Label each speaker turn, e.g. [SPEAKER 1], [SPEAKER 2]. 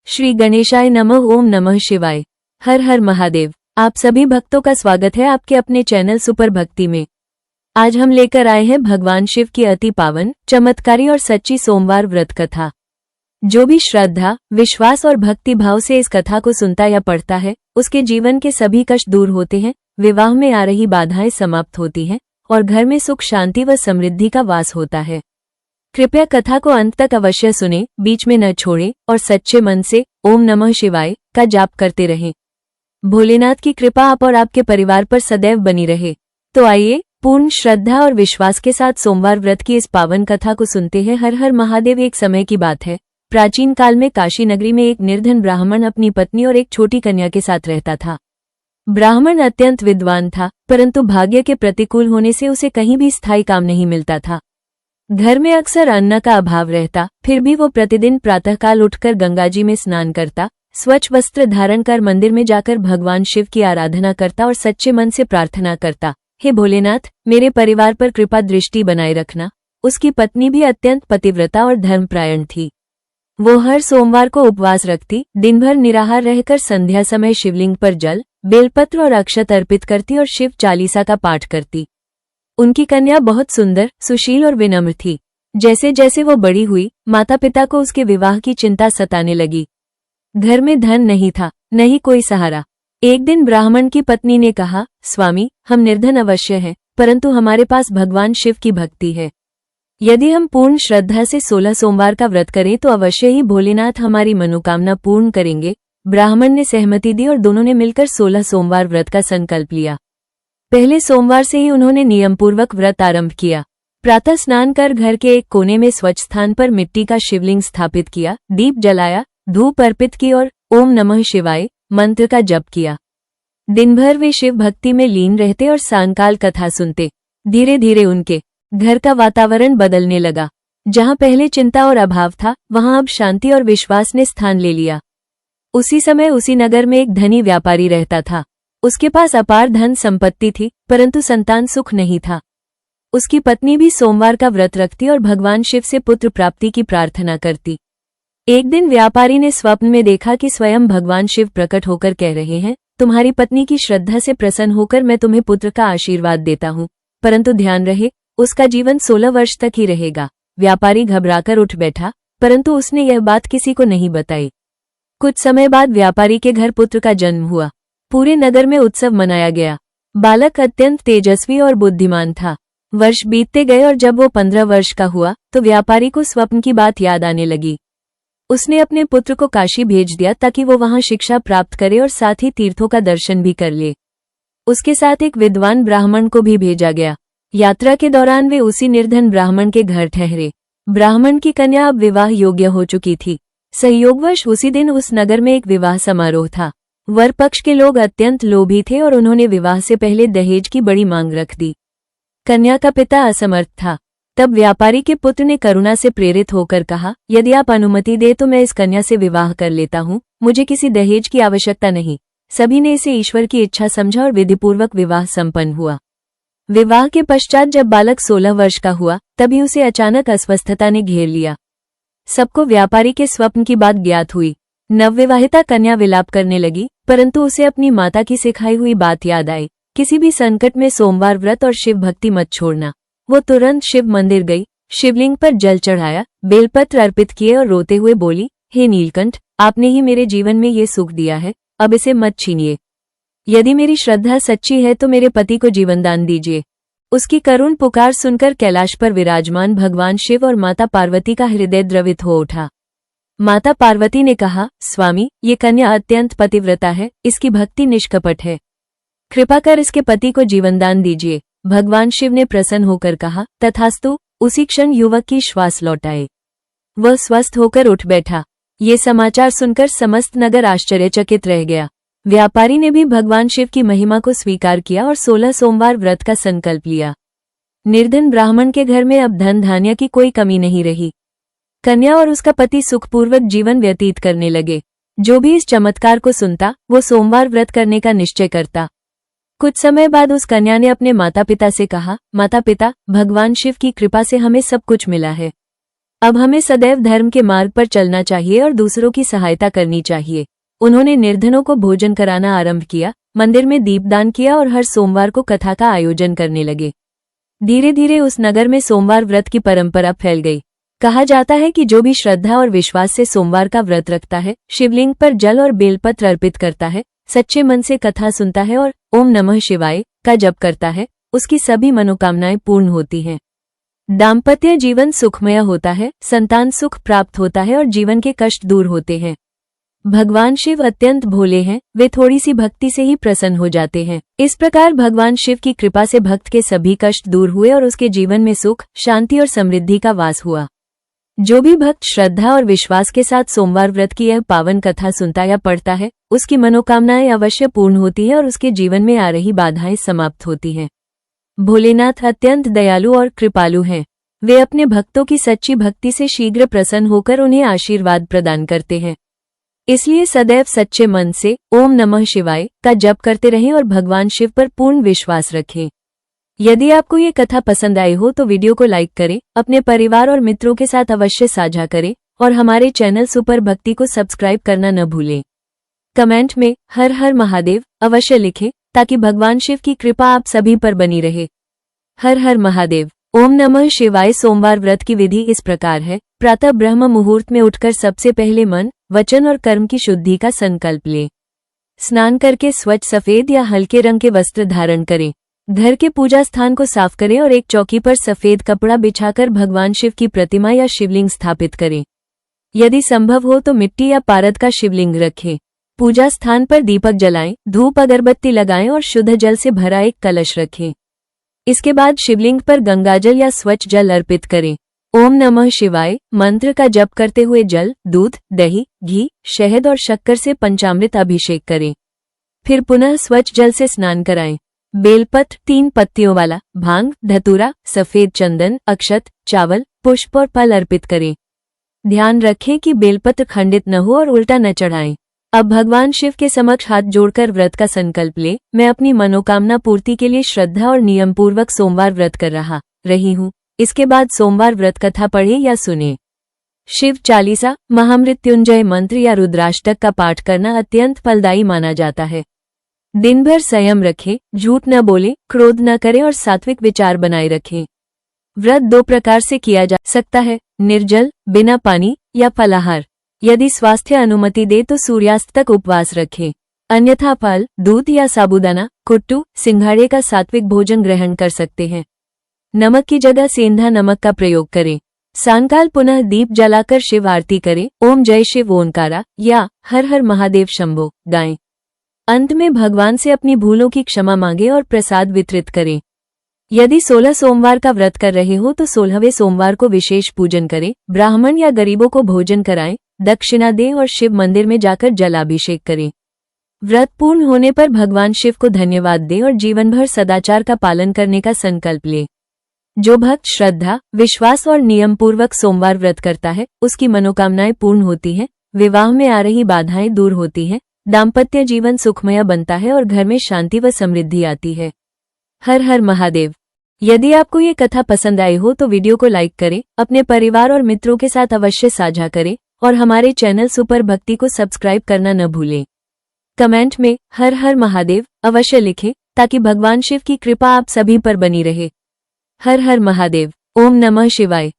[SPEAKER 1] श्री गणेशाय नमः। ओम नमः शिवाय। हर हर महादेव। आप सभी भक्तों का स्वागत है आपके अपने चैनल सुपर भक्ति में। आज हम लेकर आए हैं भगवान शिव की अति पावन, चमत्कारी और सच्ची सोमवार व्रत कथा। जो भी श्रद्धा, विश्वास और भक्ति भाव से इस कथा को सुनता या पढ़ता है, उसके जीवन के सभी कष्ट दूर होते हैं, विवाह में आ रही बाधाएं समाप्त होती हैं और घर में सुख, शांति व समृद्धि का वास होता है। कृपया कथा को अंत तक अवश्य सुने, बीच में न छोड़ें और सच्चे मन से ओम नमः शिवाय का जाप करते रहें। भोलेनाथ की कृपा आप और आपके परिवार पर सदैव बनी रहे। तो आइए पूर्ण श्रद्धा और विश्वास के साथ सोमवार व्रत की इस पावन कथा को सुनते हैं। हर हर महादेव। एक समय की बात है, प्राचीन काल में काशी नगरी में एक निर्धन ब्राह्मण अपनी पत्नी और एक छोटी कन्या के साथ रहता था। ब्राह्मण अत्यंत विद्वान था, परंतु भाग्य के प्रतिकूल होने से उसे कहीं भी स्थायी काम नहीं मिलता था। घर में अक्सर अन्न का अभाव रहता, फिर भी वो प्रतिदिन प्रातःकाल उठकर गंगाजी में स्नान करता, स्वच्छ वस्त्र धारण कर मंदिर में जाकर भगवान शिव की आराधना करता और सच्चे मन से प्रार्थना करता, हे भोलेनाथ, मेरे परिवार पर कृपा दृष्टि बनाए रखना। उसकी पत्नी भी अत्यंत पतिव्रता और धर्मपरायण थी। वो हर सोमवार को उपवास रखती, दिन भर निराहार रहकर संध्या समय शिवलिंग पर जल, बेलपत्र और अक्षत अर्पित करती और शिव चालीसा का पाठ करती। उनकी कन्या बहुत सुंदर, सुशील और विनम्र थी। जैसे जैसे वो बड़ी हुई, माता पिता को उसके विवाह की चिंता सताने लगी। घर में धन नहीं था, न ही कोई सहारा। एक दिन ब्राह्मण की पत्नी ने कहा, स्वामी, हम निर्धन अवश्य हैं, परंतु हमारे पास भगवान शिव की भक्ति है। यदि हम पूर्ण श्रद्धा से 16 सोमवार का व्रत करें तो अवश्य ही भोलेनाथ हमारी मनोकामना पूर्ण करेंगे। ब्राह्मण ने सहमति दी और दोनों ने मिलकर 16 सोमवार व्रत का संकल्प लिया। पहले सोमवार से ही उन्होंने नियमपूर्वक व्रत आरंभ किया। प्रातः स्नान कर घर के एक कोने में स्वच्छ स्थान पर मिट्टी का शिवलिंग स्थापित किया, दीप जलाया, धूप अर्पित की और ओम नमः शिवाय मंत्र का जप किया। दिन भर वे शिव भक्ति में लीन रहते और सांकाल कथा सुनते। धीरे धीरे उनके घर का वातावरण बदलने लगा। जहां पहले चिंता और अभाव था, वहां अब शांति और विश्वास ने स्थान ले लिया। उसी समय उसी नगर में एक धनी व्यापारी रहता था। उसके पास अपार धन संपत्ति थी, परंतु संतान सुख नहीं था। उसकी पत्नी भी सोमवार का व्रत रखती और भगवान शिव से पुत्र प्राप्ति की प्रार्थना करती। एक दिन व्यापारी ने स्वप्न में देखा कि स्वयं भगवान शिव प्रकट होकर कह रहे हैं, तुम्हारी पत्नी की श्रद्धा से प्रसन्न होकर मैं तुम्हें पुत्र का आशीर्वाद देता हूँ, परंतु ध्यान रहे, उसका जीवन 16 वर्ष तक ही रहेगा। व्यापारी घबराकर उठ बैठा, परंतु उसने यह बात किसी को नहीं बताई। कुछ समय बाद व्यापारी के घर पुत्र का जन्म हुआ। पूरे नगर में उत्सव मनाया गया। बालक अत्यंत तेजस्वी और बुद्धिमान था। वर्ष बीतते गए और जब वो 15 वर्ष का हुआ तो व्यापारी को स्वप्न की बात याद आने लगी। उसने अपने पुत्र को काशी भेज दिया ताकि वो वहां शिक्षा प्राप्त करे और साथ ही तीर्थों का दर्शन भी कर ले। उसके साथ एक विद्वान ब्राह्मण को भी भेजा गया। यात्रा के दौरान वे उसी निर्धन ब्राह्मण के घर ठहरे। ब्राह्मण की कन्या अब विवाह योग्य हो चुकी थी। संयोगवश उसी दिन उस नगर में एक विवाह समारोह था। वर पक्ष के लोग अत्यंत लोभी थे और उन्होंने विवाह से पहले दहेज की बड़ी मांग रख दी। कन्या का पिता असमर्थ था। तब व्यापारी के पुत्र ने करुणा से प्रेरित होकर कहा, यदि आप अनुमति दे तो मैं इस कन्या से विवाह कर लेता हूँ, मुझे किसी दहेज की आवश्यकता नहीं। सभी ने इसे ईश्वर की इच्छा समझा और विधिपूर्वक विवाह संपन्न हुआ। विवाह के पश्चात जब बालक 16 वर्ष का हुआ, तभी उसे अचानक अस्वस्थता ने घेर लिया। सबको व्यापारी के स्वप्न की बात ज्ञात हुई। नवविवाहिता कन्या विलाप करने लगी, परंतु उसे अपनी माता की सिखाई हुई बात याद आई, किसी भी संकट में सोमवार व्रत और शिव भक्ति मत छोड़ना। वो तुरंत शिव मंदिर गई, शिवलिंग पर जल चढ़ाया, बेलपत्र अर्पित किए और रोते हुए बोली, हे नीलकंठ, आपने ही मेरे जीवन में ये सुख दिया है, अब इसे मत छीनिए। यदि मेरी श्रद्धा सच्ची है तो मेरे पति को जीवनदान दीजिए। उसकी करुण पुकार सुनकर कैलाश पर विराजमान भगवान शिव और माता पार्वती का हृदय द्रवित हो उठा। माता पार्वती ने कहा, स्वामी, ये कन्या अत्यंत पतिव्रता है, इसकी भक्ति निष्कपट है। कृपा कर इसके पति को जीवनदान दीजिए। भगवान शिव ने प्रसन्न होकर कहा, तथास्तु। उसी क्षण युवक की श्वास लौट आए। वह स्वस्थ होकर उठ बैठा। ये समाचार सुनकर समस्त नगर आश्चर्यचकित रह गया। व्यापारी ने भी भगवान शिव की महिमा को स्वीकार किया और 16 सोमवार व्रत का संकल्प लिया। निर्धन ब्राह्मण के घर में अब धन धान्य की कोई कमी नहीं रही। कन्या और उसका पति सुखपूर्वक जीवन व्यतीत करने लगे। जो भी इस चमत्कार को सुनता, वो सोमवार व्रत करने का निश्चय करता। कुछ समय बाद उस कन्या ने अपने माता पिता से कहा, माता पिता, भगवान शिव की कृपा से हमें सब कुछ मिला है। अब हमें सदैव धर्म के मार्ग पर चलना चाहिए और दूसरों की सहायता करनी चाहिए। उन्होंने निर्धनों को भोजन कराना आरंभ किया, मंदिर में दीपदान किया और हर सोमवार को कथा का आयोजन करने लगे। धीरे धीरे उस नगर में सोमवार व्रत की परंपरा फैल गई। कहा जाता है कि जो भी श्रद्धा और विश्वास से सोमवार का व्रत रखता है, शिवलिंग पर जल और बेलपत्र अर्पित करता है, सच्चे मन से कथा सुनता है और ओम नमः शिवाय का जप करता है, उसकी सभी मनोकामनाएं पूर्ण होती हैं। दाम्पत्य जीवन सुखमय होता है, संतान सुख प्राप्त होता है और जीवन के कष्ट दूर होते हैं। भगवान शिव अत्यंत भोले हैं, वे थोड़ी सी भक्ति से ही प्रसन्न हो जाते हैं। इस प्रकार भगवान शिव की कृपा से भक्त के सभी कष्ट दूर हुए और उसके जीवन में सुख, शांति और समृद्धि का वास हुआ। जो भी भक्त श्रद्धा और विश्वास के साथ सोमवार व्रत की यह पावन कथा सुनता या पढ़ता है, उसकी मनोकामनाएं अवश्य पूर्ण होती है और उसके जीवन में आ रही बाधाएं समाप्त होती हैं। भोलेनाथ अत्यंत दयालु और कृपालु हैं। वे अपने भक्तों की सच्ची भक्ति से शीघ्र प्रसन्न होकर उन्हें आशीर्वाद प्रदान करते हैं। इसलिए सदैव सच्चे मन से ओम नमः शिवाय का जप करते रहें और भगवान शिव पर पूर्ण विश्वास रखें। यदि आपको ये कथा पसंद आई हो तो वीडियो को लाइक करें, अपने परिवार और मित्रों के साथ अवश्य साझा करें और हमारे चैनल सुपर भक्ति को सब्सक्राइब करना न भूलें। कमेंट में हर हर महादेव अवश्य लिखें ताकि भगवान शिव की कृपा आप सभी पर बनी रहे। हर हर महादेव। ओम नमः शिवाय सोमवार व्रत की विधि इस प्रकार है। प्रातः ब्रह्म मुहूर्त में उठकर सबसे पहले मन, वचन और कर्म की शुद्धि का संकल्प लें। स्नान करके स्वच्छ सफेद या हल्के रंग के वस्त्र धारण करें। घर के पूजा स्थान को साफ करें और एक चौकी पर सफेद कपड़ा बिछाकर भगवान शिव की प्रतिमा या शिवलिंग स्थापित करें। यदि संभव हो तो मिट्टी या पारद का शिवलिंग रखें। पूजा स्थान पर दीपक जलाएं, धूप अगरबत्ती लगाएं और शुद्ध जल से भरा एक कलश रखें। इसके बाद शिवलिंग पर गंगाजल या स्वच्छ जल अर्पित करें। ओम नमः शिवाय मंत्र का जप करते हुए जल, दूध, दही, घी, शहद और शक्कर से पंचामृत अभिषेक करें। फिर पुनः स्वच्छ जल से स्नान कराएं। बेलपत्र 3 पत्तियों वाला, भांग, धतूरा, सफेद चंदन, अक्षत, चावल, पुष्प और फल अर्पित करें। ध्यान रखें कि बेलपत्र खंडित न हो और उल्टा न चढ़ाएं। अब भगवान शिव के समक्ष हाथ जोड़कर व्रत का संकल्प ले। मैं अपनी मनोकामना पूर्ति के लिए श्रद्धा और नियम पूर्वक सोमवार व्रत कर रही हूँ। इसके बाद सोमवार व्रत कथा पढ़े या सुने। शिव चालीसा, महामृत्युंजय मंत्र या रुद्राष्टक का पाठ करना अत्यंत फलदायी माना जाता है। दिन भर संयम रखें, झूठ न बोलें, क्रोध न करें और सात्विक विचार बनाए रखें। व्रत 2 प्रकार से किया जा सकता है, निर्जल, बिना पानी या फलाहार। यदि स्वास्थ्य अनुमति दे तो सूर्यास्त तक उपवास रखें। अन्यथा फल, दूध या साबूदाना, कुट्टू, सिंघाड़े का सात्विक भोजन ग्रहण कर सकते हैं। नमक की जगह सेंधा नमक का प्रयोग करें। सायंकाल पुनः दीप जलाकर शिव आरती करें। ओम जय शिव ओंकारा या हर हर महादेव शंभो गाएं। अंत में भगवान से अपनी भूलों की क्षमा मांगे और प्रसाद वितरित करें। यदि 16 सोमवार का व्रत कर रहे हो तो 16वें सोमवार को विशेष पूजन करें। ब्राह्मण या गरीबों को भोजन कराएं, दक्षिणा दें और शिव मंदिर में जाकर जलाभिषेक करें। व्रत पूर्ण होने पर भगवान शिव को धन्यवाद दें और जीवन भर सदाचार का पालन करने का संकल्प लें। जो भक्त श्रद्धा, विश्वास और नियम पूर्वक सोमवार व्रत करता है, उसकी मनोकामनाएं पूर्ण होती हैं, विवाह में आ रही बाधाएं दूर होती हैं, दाम्पत्य जीवन सुखमय बनता है और घर में शांति व समृद्धि आती है। हर हर महादेव। यदि आपको ये कथा पसंद आई हो तो वीडियो को लाइक करें, अपने परिवार और मित्रों के साथ अवश्य साझा करें और हमारे चैनल सुपर भक्ति को सब्सक्राइब करना न भूलें। कमेंट में हर हर महादेव अवश्य लिखें ताकि भगवान शिव की कृपा आप सभी पर बनी रहे। हर हर महादेव। ओम नमः शिवाय।